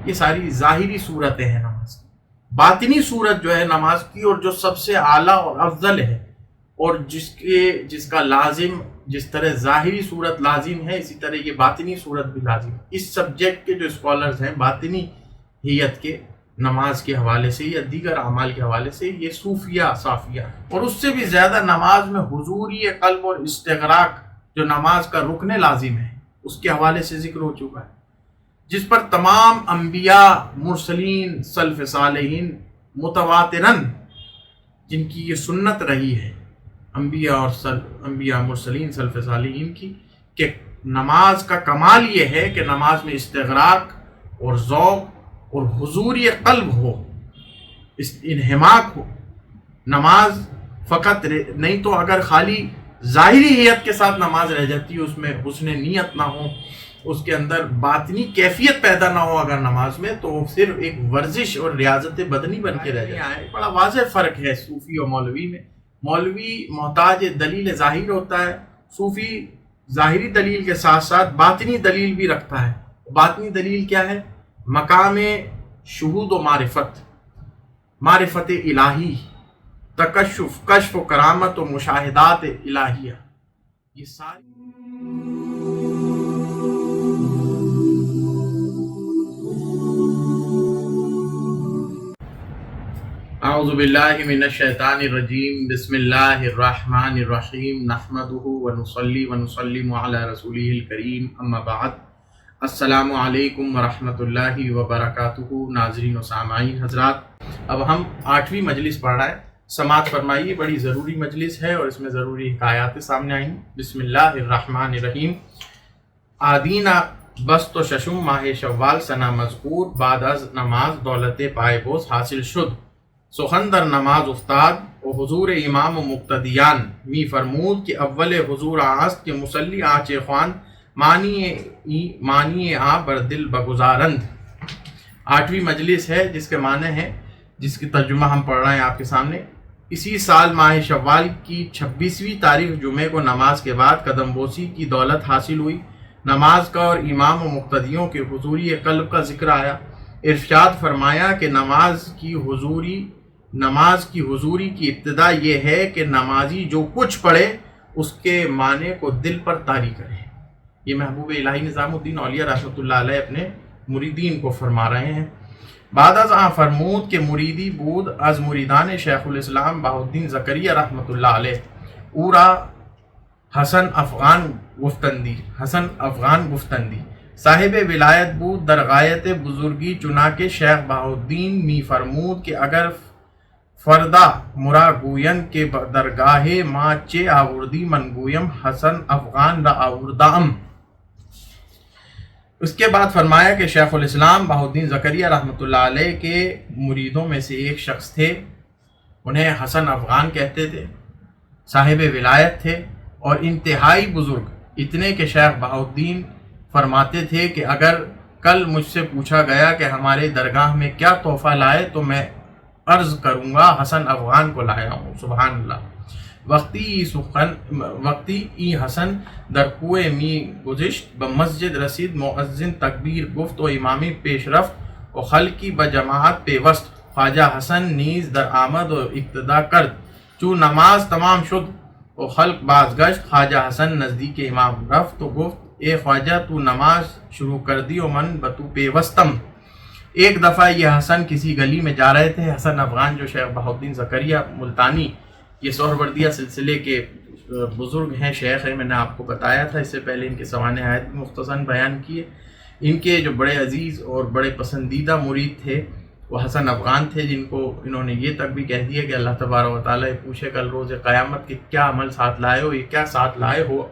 یہ ساری ظاہری صورتیں ہیں نماز کی۔ باطنی صورت جو ہے نماز کی، اور جو سب سے اعلیٰ اور افضل ہے، اور جس کا لازم، جس طرح ظاہری صورت لازم ہے، اسی طرح یہ باطنی صورت بھی لازم ہے۔ اس سبجیکٹ کے جو اسکالرز ہیں باطنی ہیت کے، نماز کے حوالے سے یا دیگر اعمال کے حوالے سے، یہ صوفیہ صافیہ، اور اس سے بھی زیادہ نماز میں حضوری قلب اور استغراق جو نماز کا رکن لازم ہے، اس کے حوالے سے ذکر ہو چکا ہے، جس پر تمام انبیاء، مرسلین، سلف صالحین متواتراً جن کی یہ سنت رہی ہے، انبیاء مرسلین سلف صالحین کی، کہ نماز کا کمال یہ ہے کہ نماز میں استغراق اور ذوق اور حضوری قلب ہو، انہماک ہو۔ نماز فقط نہیں تو اگر خالی ظاہری ہیت کے ساتھ نماز رہ جاتی ہے، اس میں حسن نیت نہ ہو، اس کے اندر باطنی کیفیت پیدا نہ ہو اگر نماز میں، تو صرف ایک ورزش اور ریاضت بدنی بن کے رہ جاتی ہے۔ بڑا واضح فرق ہے صوفی اور مولوی میں۔ مولوی محتاج دلیل ظاہر ہوتا ہے، صوفی ظاہری دلیل کے ساتھ ساتھ باطنی دلیل بھی رکھتا ہے۔ باطنی دلیل کیا ہے؟ مقام شہود و معرفت الہی، تکشف، کشف و کرامت و مشاہدات الہیہ، یہ ساری اعوذ باللہ من الشیطان الرجیم، بسم اللہ الرحمن الرحیم، نحمدہ ونصلی ونسلم علی رسولہ الکریم، اما بعد، السلام علیکم ورحمۃ اللہ وبرکاتہ۔ ناظرین و سامعین حضرات، اب ہم 8ویں مجلس پڑھ رہے ہیں، سماعت فرمائیے، بڑی ضروری مجلس ہے اور اس میں ضروری حکایات سامنے آئیں۔ بسم اللہ الرحمن الرحیم۔ آدینہ بست و ششم ماہ شوال سنہ مذکور، بعد از نماز دولت پائے بوس حاصل شد، سخن در نماز افتاد و حضور امام و مقتدیان می فرمود کہ اول حضور آست کے مسلی آنچ خوان مانی آ بر دل بگزارند۔ 8ویں مجلس ہے جس کے معنی ہے، جس کی ترجمہ ہم پڑھ رہے ہیں آپ کے سامنے۔ اسی سال ماہ شوال کی 26ویں تاریخ جمعے کو نماز کے بعد قدم بوسی کی دولت حاصل ہوئی۔ نماز کا اور امام و مقتدیوں کے حضوری قلب کا ذکر آیا۔ ارشاد فرمایا کہ نماز کی حضوری کی ابتدا یہ ہے کہ نمازی جو کچھ پڑھے اس کے معنی کو دل پر طاری کرے۔ یہ محبوب الہی نظام الدین اولیاء رحمۃ اللہ علیہ اپنے مریدین کو فرما رہے ہیں۔ بعد از آن فرمود کہ مریدی بود از مریدان شیخ الاسلام بہاء الدین زکریا رحمۃ اللہ علیہ، اورا حسن افغان گفتندی صاحب ولایت بود در غایت بزرگی، چنانکہ شیخ بہاء الدین می فرمود کہ اگر فردا مرا گوین کے درگاہ ما چے آوردی من گویم حسن افغان را آوردام۔ اس کے بعد فرمایا کہ شیخ الاسلام بہاء الدین زکریا رحمۃ اللہ علیہ کے مریدوں میں سے ایک شخص تھے، انہیں حسن افغان کہتے تھے، صاحب ولایت تھے اور انتہائی بزرگ، اتنے کہ شیخ بہاء الدین فرماتے تھے کہ اگر کل مجھ سے پوچھا گیا کہ ہمارے درگاہ میں کیا تحفہ لائے تو میں عرض کروں گا حسن افغان کو لایا ہوں۔ سبحان اللہ۔ وقتی ای حسن در کوہ می گذشت، بمسجد رسید، مؤذن تکبیر گفت و امامی پیش رفت و خلقی بجماعت پیوست، خواجہ حسن نیز در آمد و اقتدا کرد، چون نماز تمام شد و خلق بازگشت، خواجہ حسن نزدیک امام رفت و گفت اے خواجہ تو نماز شروع کر دی و من بتو پیوستم۔ ایک دفعہ یہ حسن کسی گلی میں جا رہے تھے۔ حسن افغان جو شیخ بہاء الدین زکریا ملتانی، یہ سہروردیہ سلسلے کے بزرگ ہیں، شیخ ہیں، میں نے آپ کو بتایا تھا اس سے پہلے، ان کے سوانح بھی مختصراً بیان کیے۔ ان کے جو بڑے عزیز اور بڑے پسندیدہ مرید تھے وہ حسن افغان تھے، جن کو انہوں نے یہ تک بھی کہہ دیا کہ اللہ تبارک و تعالیٰ پوچھے کل روز قیامت کہ کیا عمل ساتھ لائے ہو، یہ کیا ساتھ لائے ہو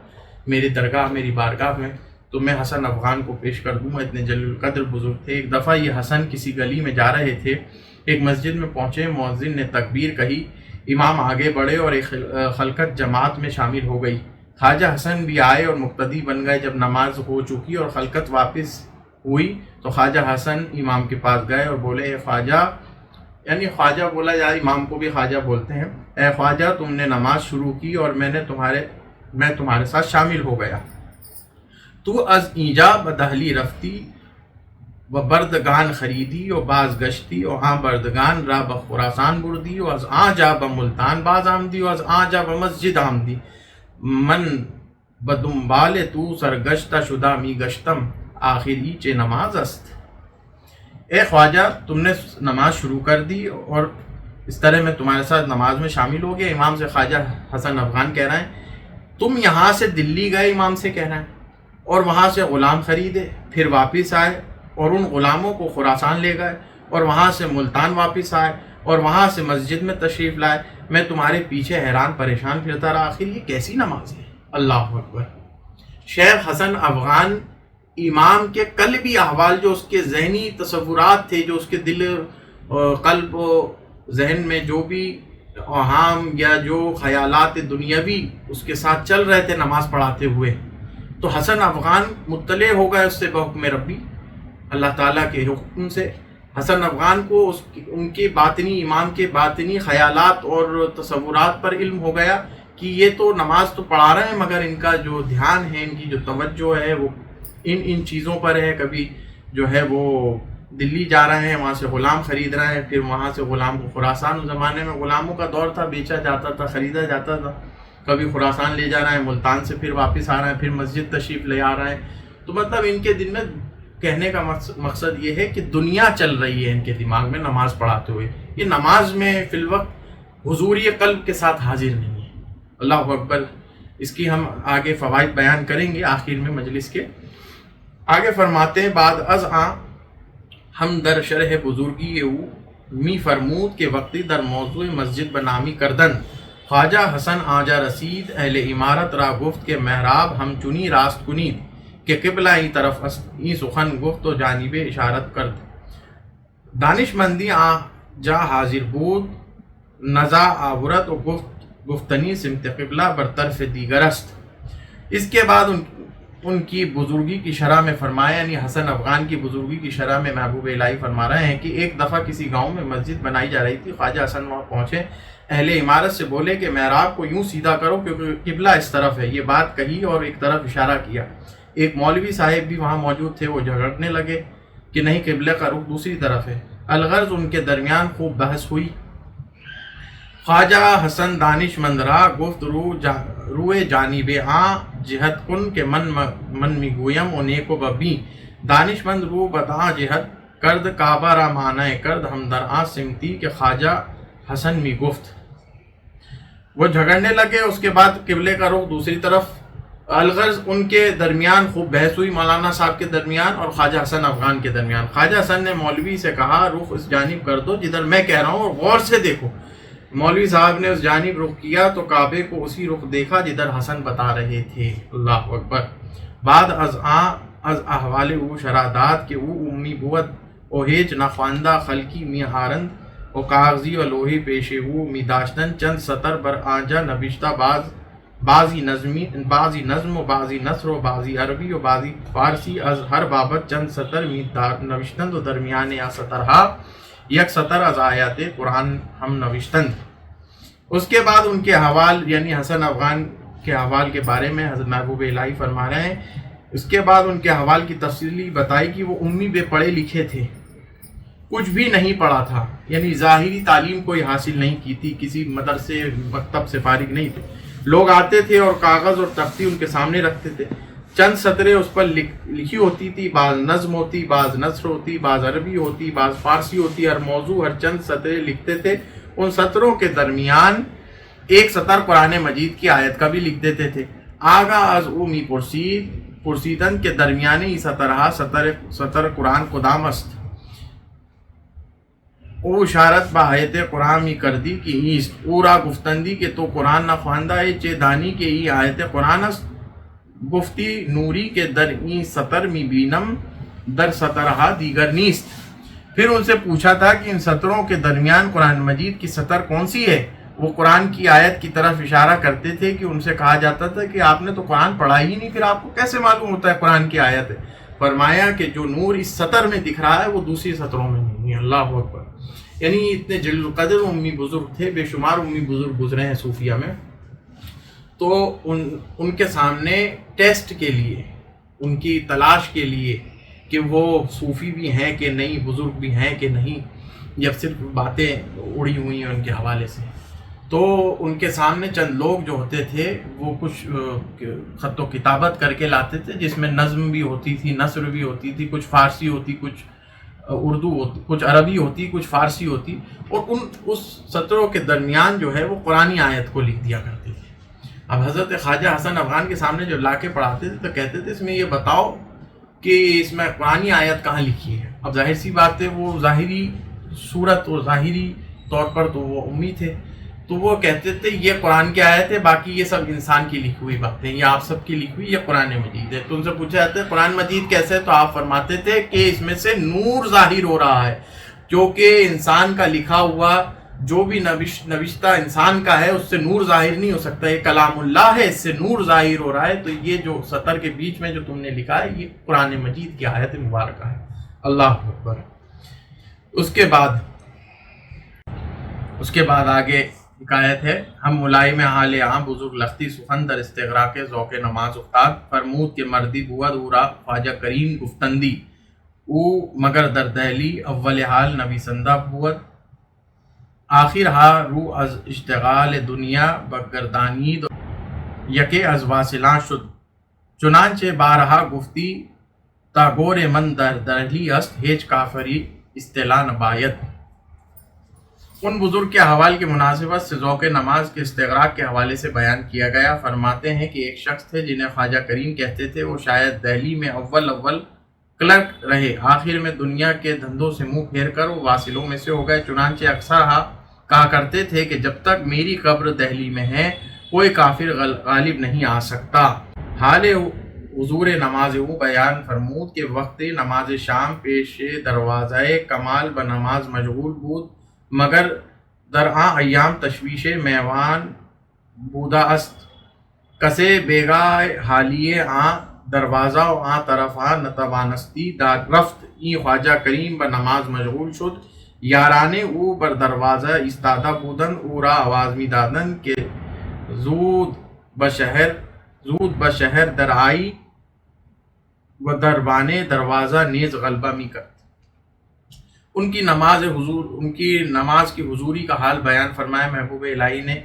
میری درگاہ، میری بارگاہ میں، تو میں حسن افغان کو پیش کر دوں گا۔ اتنے جلیل القدر بزرگ تھے۔ ایک دفعہ یہ حسن کسی گلی میں جا رہے تھے، ایک مسجد میں پہنچے، مؤذن نے تکبیر کہی، امام آگے بڑھے اور ایک خلقت جماعت میں شامل ہو گئی۔ خواجہ حسن بھی آئے اور مقتدی بن گئے۔ جب نماز ہو چکی اور خلقت واپس ہوئی تو خواجہ حسن امام کے پاس گئے اور بولے اے خواجہ، یعنی خواجہ بولا جائے، امام کو بھی خواجہ بولتے ہیں، اے خواجہ تم نے نماز شروع کی اور میں تمہارے ساتھ شامل ہو گیا، تو از اینجا بدہلی رفتی و بردگان خریدی و باز گشتی و ہاں بردگان را بخراسان بردی و از آن جا بملتان باز آمدی و از آن جا بمسجد آمدی من بدنبال تو سرگشتہ شدہ می گشتم آخری چے نماز است۔ اے خواجہ تم نے نماز شروع کر دی اور اس طرح میں تمہارے ساتھ نماز میں شامل ہو گیا۔ امام سے خواجہ حسن افغان کہہ رہے ہیں تم یہاں سے دلی گئے، امام سے کہہ رہے ہیں، اور وہاں سے غلام خریدے، پھر واپس آئے اور ان غلاموں کو خراسان لے گئے، اور وہاں سے ملتان واپس آئے اور وہاں سے مسجد میں تشریف لائے۔ میں تمہارے پیچھے حیران پریشان پھرتا رہا، آخر یہ کیسی نماز ہے؟ اللہ اکبر۔ شیخ حسن افغان امام کے قلبی احوال، جو اس کے ذہنی تصورات تھے، جو اس کے دل قلب و ذہن میں جو بھی اوہام یا جو خیالات دنیاوی اس کے ساتھ چل رہے تھے نماز پڑھاتے ہوئے، تو حسن افغان مطلع ہو گئے اس سے بحکم ربی، اللہ تعالیٰ کے حکم سے۔ حسن افغان کو ان کے باطنی، امام کے باطنی خیالات اور تصورات پر علم ہو گیا کہ یہ تو نماز تو پڑھا رہے ہیں مگر ان کا جو دھیان ہے، ان کی جو توجہ ہے وہ ان چیزوں پر ہے۔ کبھی جو ہے وہ دلی جا رہے ہیں، وہاں سے غلام خرید رہے ہیں، پھر وہاں سے غلام کو خراسان، اس زمانے میں غلاموں کا دور تھا، بیچا جاتا تھا، خریدا جاتا تھا، کبھی خراسان لے جا رہے ہیں، ملتان سے پھر واپس آ رہے ہیں، پھر مسجد تشریف لے آ رہے ہیں۔ تو مطلب ان کے دل میں کہنے کا مقصد یہ ہے کہ دنیا چل رہی ہے ان کے دماغ میں نماز پڑھاتے ہوئے، یہ نماز میں فی الوقت حضوری قلب کے ساتھ حاضر نہیں ہے۔ اللہ اکبر۔ اس کی ہم آگے فوائد بیان کریں گے آخر میں مجلس کے۔ آگے فرماتے ہیں بعد از آن ہم در شرح بزرگی او می فرمود کے وقتی در موضوع مسجد بنامی کردن خواجہ حسن آجا رسید اہل عمارت را گفت کے محراب ہم چنی راست کنید کہ قبلہ ای طرف ای سخن گفت و جانب اشارت کرد دانش مندی جا حاضر بود نزا آورت و گفتنی سمت قبلہ برطرف دیگر است۔ اس کے بعد ان کی بزرگی کی شرح میں فرمایا، یعنی حسن افغان کی بزرگی کی شرح میں محبوب الہی فرما رہے ہیں کہ ایک دفعہ کسی گاؤں میں مسجد بنائی جا رہی تھی، خواجہ حسن وہاں پہنچے، اہل عمارت سے بولے کہ محراب کو یوں سیدھا کرو کیونکہ قبلہ اس طرف ہے، یہ بات کہی اور ایک طرف اشارہ کیا۔ ایک مولوی صاحب بھی وہاں موجود تھے، وہ جھگڑنے لگے کہ نہیں قبلہ کا رخ دوسری طرف ہے، الغرض ان کے درمیان خوب بحث ہوئی۔ خواجہ حسن دانش مند را گفت روئے جانب جہت کن کہ من میگویم و نیکو ببی دانش مند رو بدا جہت کرد کعبہ را معنی کرد ہم در آن سمتی کہ خواجہ حسن می گفت۔ وہ جھگڑنے لگے، اس کے بعد قبلے کا رخ دوسری طرف، الغرض ان کے درمیان خوب بحث ہوئی، مولانا صاحب کے درمیان اور خواجہ حسن افغان کے درمیان۔ خواجہ حسن نے مولوی سے کہا رخ اس جانب کر دو جدھر میں کہہ رہا ہوں اور غور سے دیکھو۔ مولوی صاحب نے اس جانب رخ کیا تو کعبے کو اسی رخ دیکھا جدھر حسن بتا رہے تھے۔ اللہ اکبر۔ بعد از احوال او شرادات کہ او امی بود او ہیچ نخواندہ خلقی می ہارند و کاغذی و لوہی پیشے او می داشتن چند سطر بر آنجا نبشتہ بعضی نظم و بعضی نثر و بعضی عربی و بعضی فارسی از ہر بابت چند سطر می نوشتند و درمیان یا سطرہا یک سطر از آیات قرآن ہم نوشتند۔ اس کے بعد ان کے حوال، یعنی حسن افغان کے حوال کے بارے میں حضرت محبوب الہی فرما رہے ہیں، اس کے بعد ان کے حوال کی تفصیلی بتائی کہ وہ امی بے پڑھے لکھے تھے، کچھ بھی نہیں پڑھا تھا، یعنی ظاہری تعلیم کوئی حاصل نہیں کی تھی، کسی مدرسے مکتب سے فارغ نہیں تھے۔ لوگ آتے تھے اور کاغذ اور تختی ان کے سامنے رکھتے تھے، چند سطریں اس پر لکھی ہوتی تھی، بعض نظم ہوتی، بعض نثر ہوتی، بعض عربی ہوتی، بعض فارسی ہوتی، ہر موضوع ہر چند سطریں لکھتے تھے۔ ان سطروں کے درمیان ایک سطر قرآن مجید کی آیت کا بھی لکھ دیتے تھے۔ آگا از او می پرسیدن کے درمیانی سطرہا سطر قرآن کدام است او اشارت با آیت قرآن می کردی کی ایست او را گفتندی کہ تو قرآن نہ خواندہ ہے چے دانی کے ای آیت قرآن است گفتی نوری کے در این سطر می بینم در سطرہا دیگر نیست۔ پھر ان سے پوچھا تھا کہ ان سطروں کے درمیان قرآن مجید کی سطر کون سی ہے؟ وہ قرآن کی آیت کی طرف اشارہ کرتے تھے کہ ان سے کہا جاتا تھا کہ آپ نے تو قرآن پڑھا ہی نہیں، پھر آپ کو کیسے معلوم ہوتا ہے قرآن کی آیت ہے؟ فرمایا کہ جو نور اس سطر میں دکھ رہا ہے وہ دوسری سطروں میں نہیں ہے۔ اللہ اکبر۔ یعنی اتنے جلیل القدر امی بزرگ تھے، بے شمار امی بزرگ گزرے ہیں صوفیہ میں، تو ان کے سامنے ٹیسٹ کے لیے، ان کی تلاش کے لیے کہ وہ صوفی بھی ہیں کہ نہیں، بزرگ بھی ہیں کہ نہیں، یا صرف باتیں اڑی ہوئی ہیں ان کے حوالے سے. تو ان کے سامنے چند لوگ جو ہوتے تھے وہ کچھ خط و کتابت کر کے لاتے تھے، جس میں نظم بھی ہوتی تھی، نثر بھی ہوتی تھی، کچھ فارسی ہوتی، کچھ اردو ہوتی، کچھ عربی ہوتی، کچھ فارسی ہوتی، اور اس سطروں کے درمیان جو ہے وہ قرآنی آیت کو لکھ دیا کرتے تھے. اب حضرت خواجہ حسن افغان کے سامنے جو لا کے پڑھاتے تھے تو کہتے تھے اس میں یہ بتاؤ کہ اس میں قرآنی آیت کہاں لکھی ہے. اب ظاہر سی بات ہے وہ ظاہری صورت اور ظاہری طور پر تو وہ امی تھے، تو وہ کہتے تھے یہ قرآن کی آیت ہے، باقی یہ سب انسان کی لکھی ہوئی باتیں، یہ آپ سب کی لکھی ہوئی، یہ قرآن مجید ہے. تو ان سے پوچھا جاتا ہے قرآن مجید کیسے، تو آپ فرماتے تھے کہ اس میں سے نور ظاہر ہو رہا ہے، جو کہ انسان کا لکھا ہوا جو بھی نوشتہ انسان کا ہے اس سے نور ظاہر نہیں ہو سکتا، یہ کلام اللہ ہے، اس سے نور ظاہر ہو رہا ہے. تو یہ جو سطر کے بیچ میں جو تم نے لکھا ہے یہ قرآن مجید کی آیت مبارکہ ہے. اللہ اکبر. اس کے بعد آگے حکایت ہے. ہم ملائم حال عام بزرگ لختی سخن در استغراق ذوق نماز افتاد، فرمود کے مردی بود اورا خواجہ کریم گفتندی، او مگر در دہلی اول حال نویسندہ بود، آخر ہا رو از اشتغال دنیا بگردانید یکے از واصلاں شد، چنانچہ بارہا گفتی تا گور من در دہلی است ہیچ کافری اصطلاح نبایت. ان بزرگ کے حوال کی مناسبت سے ذوق نماز کے استغراق کے حوالے سے بیان کیا گیا. فرماتے ہیں کہ ایک شخص تھے جنہیں خواجہ کریم کہتے تھے، وہ شاید دہلی میں اول کلرک رہے، آخر میں دنیا کے دھندوں سے منہ پھیر کر وہ واصلوں میں سے ہو گئے. چنانچہ اکثر کہا کرتے تھے کہ جب تک میری قبر دہلی میں ہے کوئی کافر غالب نہیں آ سکتا. حال حضور نماز او بیان فرمود کہ وقت نماز شام پیش دروازہ کمال بنماز مشغول بود، مگر در آن ایام تشویش میوان بودا است، کسے بیگاہ حالیے آن دروازہ و آن طرف آن نتوانستی دار رفت. این خواجہ کریم بنماز مشغول شد، یارانے او بر دروازہ ایستادہ بودن، او را آواز می دادن کہ زود بشہر در آئی و دربانے دروازہ نیز غلبہ می کرد. ان کی نماز کی حضوری کا حال بیان فرمایا محبوب الہی نے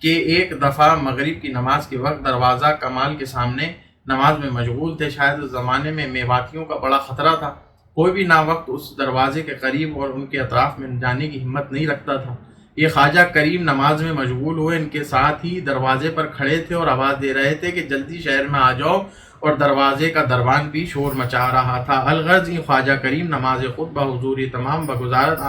کہ ایک دفعہ مغرب کی نماز کے وقت دروازہ کمال کے سامنے نماز میں مشغول تھے. شاید اس زمانے میں میواتیوں کا بڑا خطرہ تھا، کوئی بھی نا وقت اس دروازے کے قریب اور ان کے اطراف میں جانے کی ہمت نہیں رکھتا تھا. یہ خواجہ کریم نماز میں مشغول ہوئے، ان کے ساتھ ہی دروازے پر کھڑے تھے اور آواز دے رہے تھے کہ جلدی شہر میں آ جاؤ، اور دروازے کا دربان بھی شور مچا رہا تھا. الغرض این خواجہ کریم نماز خود بحضوری تمام بگزارت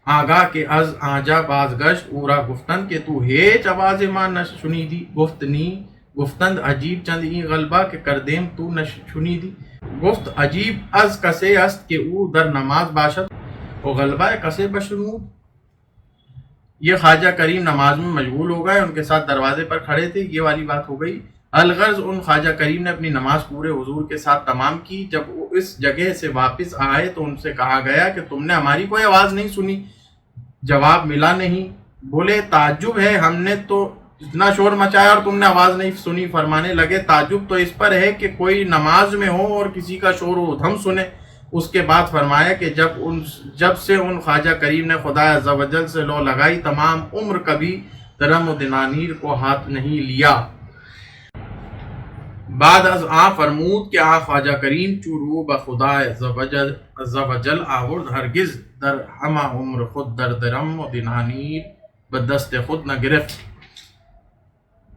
آگاہ کے از آنجا بازگشت، اورا گفتند کہ تو ہیچ آواز ماں نہ شنیدی؟ گفت نی. گفتند عجیب چند این غلبہ کہ کردیم تو نہ شنیدی؟ گفت عجیب از کسے است کہ او در نماز باشد و غلبہ کسے بشنود. یہ خواجہ کریم نماز میں مشغول ہو گئے، ان کے ساتھ دروازے پر کھڑے تھے، یہ والی بات ہو گئی. الغرض ان خواجہ کریم نے اپنی نماز پورے حضور کے ساتھ تمام کی. جب وہ اس جگہ سے واپس آئے تو ان سے کہا گیا کہ تم نے ہماری کوئی آواز نہیں سنی؟ جواب ملا نہیں. بولے تعجب ہے، ہم نے تو اتنا شور مچایا اور تم نے آواز نہیں سنی. فرمانے لگے تعجب تو اس پر ہے کہ کوئی نماز میں ہو اور کسی کا شور و دھم سنے. اس کے بعد فرمایا کہ جب سے ان خواجہ کریم نے خدا عز و جل سے لو لگائی، تمام عمر کبھی درم و دنانیر کو ہاتھ نہیں لیا. بعد از آن فرمود کہ آن خواجہ کریم چورو بخدا عز و جل آورد، ہرگز در ہمہ عمر خود در درم و دنانیر بدست خود نہ گرفت.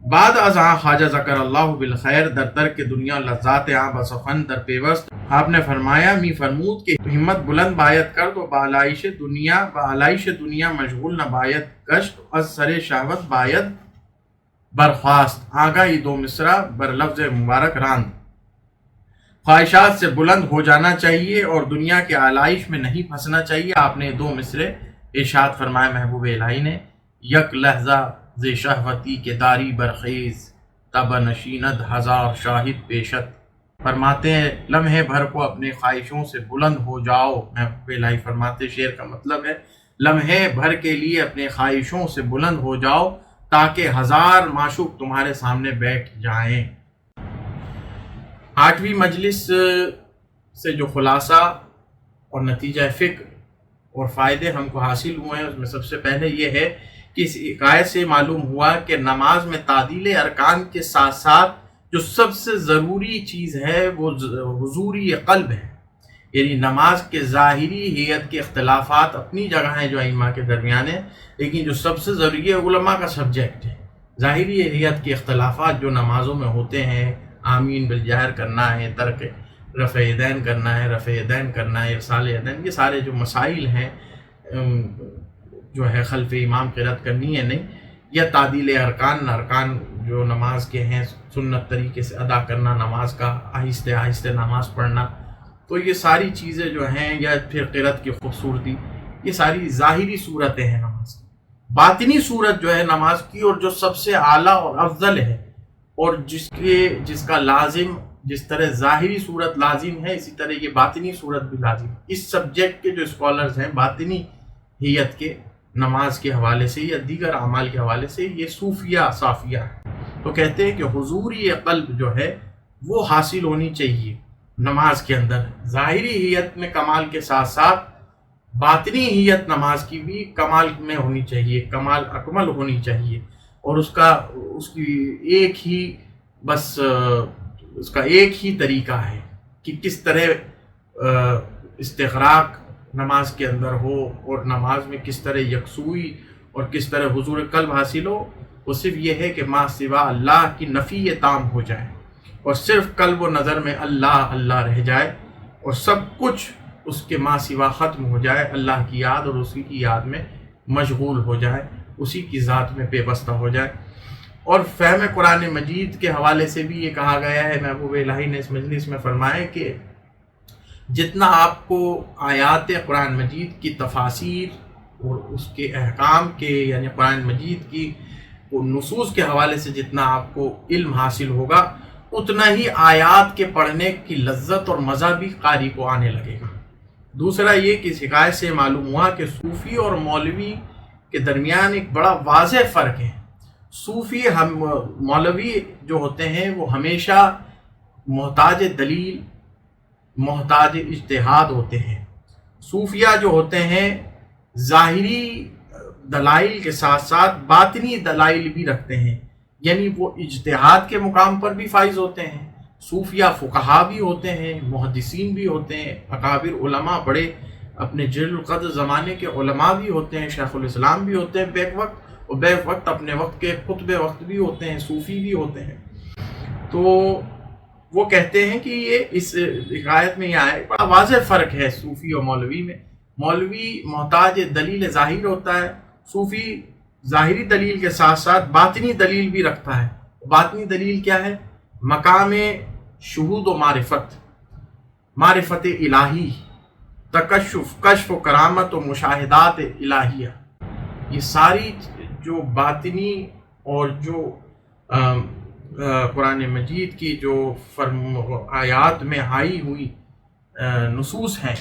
بعد از آن خواجہ ذکر اللہ بالخیر در ترک دنیا لذات آن بسخن در پیوست. آپ نے فرمایا می فرمود کہ ہمت بلند باید کرد و بالائش دنیا مشغول نہ باید گشت، از سر شہوت باید برخواست. آگاہی دو مصرع بر لفظ مبارک راند. خواہشات سے بلند ہو جانا چاہیے اور دنیا کے آلائش میں نہیں پھنسنا چاہیے. آپ نے دو مصرع ارشاد فرمایا محبوب الہی نے، یک لحظہ ز شہوتی کے داری برخیز، تب نشیند ہزار شاہد پیشت. فرماتے ہیں لمحے بھر کو اپنے خواہشوں سے بلند ہو جاؤ. محبوب الہی فرماتے شعر کا مطلب ہے لمحے بھر کے لیے اپنے خواہشوں سے بلند ہو جاؤ تاکہ ہزار معشوق تمہارے سامنے بیٹھ جائیں. 8ویں مجلس سے جو خلاصہ اور نتیجہ فکر اور فائدے ہم کو حاصل ہوئے ہیں، اس میں سب سے پہلے یہ ہے کہ اس حکایت سے معلوم ہوا کہ نماز میں تعدیل ارکان کے ساتھ ساتھ جو سب سے ضروری چیز ہے وہ حضوری قلب ہے. یعنی نماز کے ظاہری ہیئت کے اختلافات اپنی جگہ ہیں جو ائمہ کے درمیان ہیں، لیکن جو سب سے ضروری ہے علماء کا سبجیکٹ ہے. ظاہری ہیئت کے اختلافات جو نمازوں میں ہوتے ہیں، آمین بالجہر کرنا ہے، ترک رفع یدین کرنا ہے، رفع یدین کرنا ہے، ارسال یدین، یہ سارے جو مسائل ہیں جو ہے خلف امام قرات کرنی ہے نہیں، یا تعدیل ارکان جو نماز کے ہیں سنت طریقے سے ادا کرنا، نماز کا آہستہ آہستہ نماز پڑھنا، تو یہ ساری چیزیں جو ہیں، یا پھر قرات کی خوبصورتی، یہ ساری ظاہری صورتیں ہیں نماز کی. باطنی صورت جو ہے نماز کی، اور جو سب سے اعلیٰ اور افضل ہے، اور جس کا لازم، جس طرح ظاہری صورت لازم ہے، اسی طرح یہ باطنی صورت بھی لازم ہے. اس سبجیکٹ کے جو اسکالرز ہیں باطنی ہیئت کے، نماز کے حوالے سے یا دیگر اعمال کے حوالے سے، یہ صوفیہ صافیہ ہے. تو کہتے ہیں کہ حضوری قلب جو ہے وہ حاصل ہونی چاہیے نماز کے اندر. ظاہری ہیئت میں کمال کے ساتھ ساتھ باطنی ہیئت نماز کی بھی کمال میں ہونی چاہیے، کمال اکمل ہونی چاہیے. اور اس کا ایک ہی طریقہ ہے کہ کس طرح استغراق نماز کے اندر ہو، اور نماز میں کس طرح یکسوئی اور کس طرح حضور قلب حاصل ہو. وہ صرف یہ ہے کہ ما سوا اللہ کی نفی تام ہو جائے، اور صرف قلب و نظر میں اللہ اللہ رہ جائے، اور سب کچھ اس کے ما سوا ختم ہو جائے، اللہ کی یاد اور اسی کی یاد میں مشغول ہو جائے، اسی کی ذات میں پیوستہ ہو جائے. اور فہم قرآن مجید کے حوالے سے بھی یہ کہا گیا ہے، محبوب الہی نے اس مجلس میں فرمایا کہ جتنا آپ کو آیات قرآن مجید کی تفاسیر اور اس کے احکام کے، یعنی قرآن مجید کی نصوص کے حوالے سے جتنا آپ کو علم حاصل ہوگا، اتنا ہی آیات کے پڑھنے کی لذت اور مزہ بھی قاری کو آنے لگے گا. دوسرا یہ کہ اس حکایت سے معلوم ہوا کہ صوفی اور مولوی کے درمیان ایک بڑا واضح فرق ہے. مولوی جو ہوتے ہیں وہ ہمیشہ محتاج دلیل، محتاج اجتہاد ہوتے ہیں. صوفیہ جو ہوتے ہیں ظاہری دلائل کے ساتھ ساتھ باطنی دلائل بھی رکھتے ہیں، یعنی وہ اجتہاد کے مقام پر بھی فائز ہوتے ہیں. صوفیہ فقہا بھی ہوتے ہیں، محدثین بھی ہوتے ہیں، اکابر علماء، بڑے اپنے جلیل القدر زمانے کے علماء بھی ہوتے ہیں، شیخ الاسلام بھی ہوتے ہیں بیک وقت، اور بیک وقت اپنے وقت کے خطب وقت بھی ہوتے ہیں، صوفی بھی ہوتے ہیں. تو وہ کہتے ہیں کہ یہ اس حکایت میں یہ آیا بڑا واضح فرق ہے صوفی اور مولوی میں. مولوی محتاج دلیل ظاہر ہوتا ہے، صوفی ظاہری دلیل کے ساتھ ساتھ باطنی دلیل بھی رکھتا ہے. باطنی دلیل کیا ہے؟ مقام شہود و معرفت الہی، تکشف، کشف و کرامت و مشاہدات الہیہ. یہ ساری جو باطنی اور جو قرآن مجید کی جو آیات میں آئی ہوئی نصوص ہیں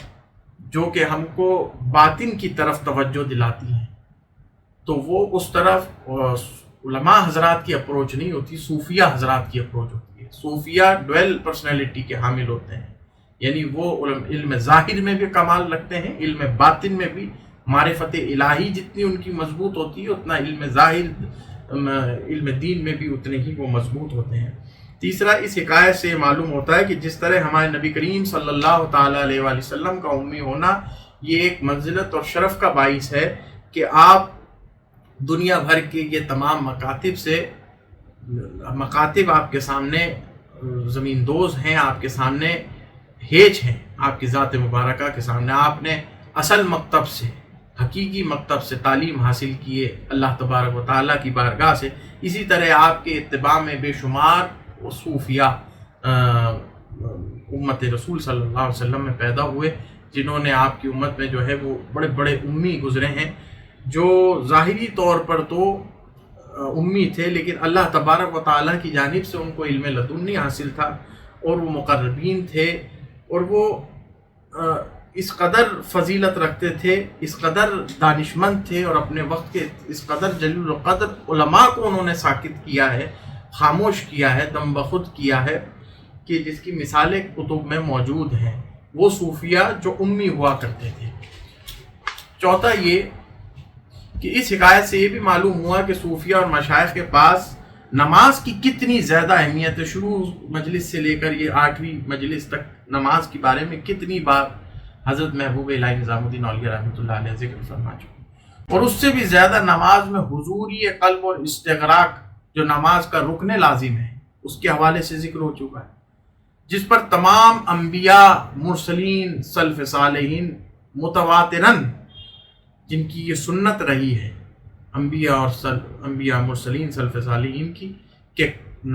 جو کہ ہم کو باطن کی طرف توجہ دلاتی ہیں، تو وہ اس طرف علماء حضرات کی اپروچ نہیں ہوتی، صوفیہ حضرات کی اپروچ ہوتی ہے. صوفیہ ڈویل پرسنالٹی کے حامل ہوتے ہیں، یعنی وہ علم ظاہر میں بھی کمال رکھتے ہیں، علم باطن میں بھی. معرفت الہی جتنی ان کی مضبوط ہوتی ہے، اتنا علم ظاہر، علم دین میں بھی اتنے ہی وہ مضبوط ہوتے ہیں. تیسرا، اس حکایت سے معلوم ہوتا ہے کہ جس طرح ہمارے نبی کریم صلی اللہ تعالیٰ علیہ وآلہ وسلم کا امی ہونا یہ ایک منزلت اور شرف کا باعث ہے کہ آپ دنیا بھر کے یہ تمام مکاتب آپ کے سامنے زمین دوز ہیں، آپ کے سامنے ہیج ہیں، آپ کی ذات مبارکہ کے سامنے. آپ نے اصل مکتب سے، حقیقی مکتب سے تعلیم حاصل کیے اللہ تبارک و تعالیٰ کی بارگاہ سے. اسی طرح آپ کے اتباع میں بے شمار صوفیہ امت رسول صلی اللہ علیہ وسلم میں پیدا ہوئے، جنہوں نے آپ کی امت میں جو ہے وہ بڑے بڑے امی گزرے ہیں، جو ظاہری طور پر تو امی تھے، لیکن اللہ تبارک و تعالیٰ کی جانب سے ان کو علم لدنی حاصل تھا، اور وہ مقربین تھے، اور وہ اس قدر فضیلت رکھتے تھے، اس قدر دانشمند تھے، اور اپنے وقت کے اس قدر جلیل القدر علماء کو انہوں نے ساکت کیا ہے، خاموش کیا ہے، دم بخود کیا ہے، کہ جس کی مثالیں کتب میں موجود ہیں. وہ صوفیہ جو امی ہوا کرتے تھے۔ چوتھا یہ کہ اس حکایت سے یہ بھی معلوم ہوا کہ صوفیہ اور مشائخ کے پاس نماز کی کتنی زیادہ اہمیت ہے۔ شروع مجلس سے لے کر یہ 8ویں مجلس تک نماز کے بارے میں کتنی بار حضرت محبوب الہی نظام الدین اولیاء رحمۃ اللہ علیہ ذکر فرما چکے، اور اس سے بھی زیادہ نماز میں حضوری قلب اور استغراق جو نماز کا رکن لازم ہے اس کے حوالے سے ذکر ہو چکا ہے، جس پر تمام انبیاء، مرسلین، سلف صالحین متواتراً جن کی یہ سنت رہی ہے، انبیاء مرسلین سلف صالحین کی، کہ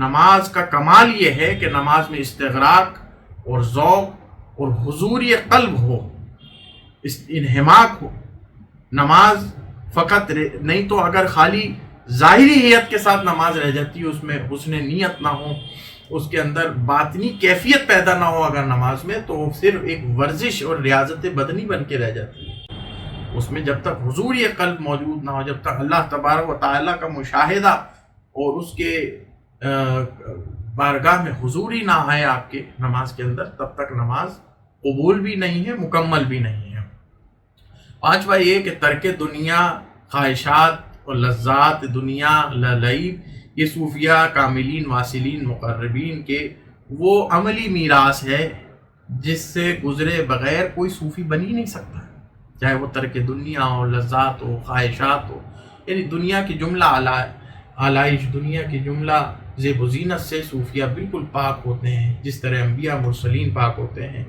نماز کا کمال یہ ہے کہ نماز میں استغراق اور ذوق اور حضوری قلب ہو، انہماک ہو۔ نماز فقط نہیں تو اگر خالی ظاہری حیت کے ساتھ نماز رہ جاتی ہے، اس میں حسن نیت نہ ہو، اس کے اندر باطنی کیفیت پیدا نہ ہو اگر نماز میں، تو وہ صرف ایک ورزش اور ریاضت بدنی بن کے رہ جاتی ہے۔ اس میں جب تک حضور قلب موجود نہ ہو، جب تک اللہ تبارک و تعالیٰ کا مشاہدہ اور اس کے بارگاہ میں حضوری نہ آئے آپ کے نماز کے اندر، تب تک نماز قبول بھی نہیں ہے، مکمل بھی نہیں ہے۔ پانچواں یہ کہ ترک دنیا، خواہشات اور لذات دنیا، لعب، یہ صوفیہ، کاملین، واصلین، مقربین کے وہ عملی میراث ہے جس سے گزرے بغیر کوئی صوفی بن ہی نہیں سکتا، چاہے وہ ترک دنیا ہو، لذات ہو، خواہشات ہو، یعنی دنیا کی جملہ آلائش، دنیا کی جملہ زیب و زینت سے صوفیہ بالکل پاک ہوتے ہیں، جس طرح انبیاء مرسلین پاک ہوتے ہیں۔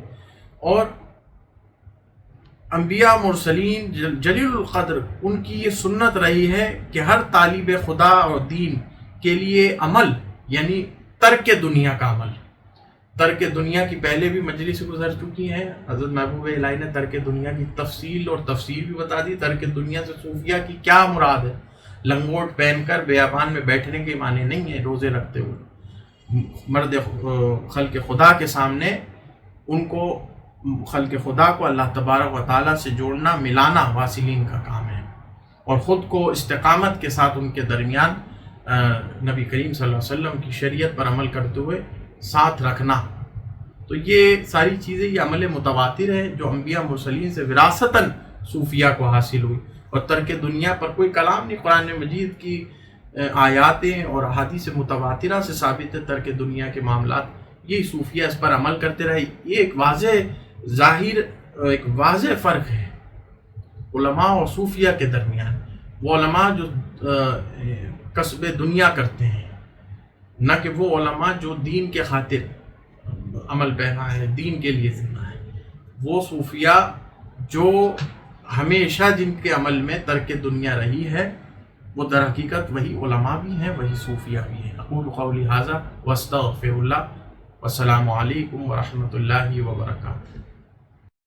اور انبیاء مرسلین جلیل القدر، ان کی یہ سنت رہی ہے کہ ہر طالب خدا اور دین کے لیے عمل، یعنی ترک دنیا کا عمل، ترک دنیا کی پہلے بھی مجلس گزر چکی ہیں، حضرت محبوب الہی نے ترک دنیا کی تفصیل اور تفسیر بھی بتا دی۔ ترک دنیا سے صوفیہ کی کیا مراد ہے؟ لنگوٹ پہن کر بیابان میں بیٹھنے کے معنی نہیں ہے، روزے رکھتے ہوئے مرد خلق خدا کے سامنے ان کو، خلق خدا کو اللہ تبارک و تعالیٰ سے جوڑنا، ملانا واصلین کا کام ہے، اور خود کو استقامت کے ساتھ ان کے درمیان نبی کریم صلی اللہ علیہ وسلم کی شریعت پر عمل کرتے ہوئے ساتھ رکھنا۔ تو یہ ساری چیزیں، یہ عمل متواتر ہے جو انبیاء مرسلین سے وراثتاً صوفیہ کو حاصل ہوئی، اور ترک دنیا پر کوئی کلام نہیں۔ قرآن مجید کی آیاتیں اور احادیث متواترہ سے ثابت ہے ترک دنیا کے معاملات، یہ صوفیہ اس پر عمل کرتے رہے۔ یہ ایک واضح فرق ہے علماء اور صوفیہ کے درمیان۔ وہ علماء جو کسب دنیا کرتے ہیں، نہ کہ وہ علماء جو دین کے خاطر عمل پیرا ہے، دین کے لیے زندہ ہے۔ وہ صوفیہ جو ہمیشہ جن کے عمل میں ترک دنیا رہی ہے، وہ در حقیقت وہی علماء بھی ہیں، وہی صوفیہ بھی ہیں۔ اقول قولی ھذا واستغفر اللہ، والسلام علیکم ورحمۃ اللہ وبرکاتہ۔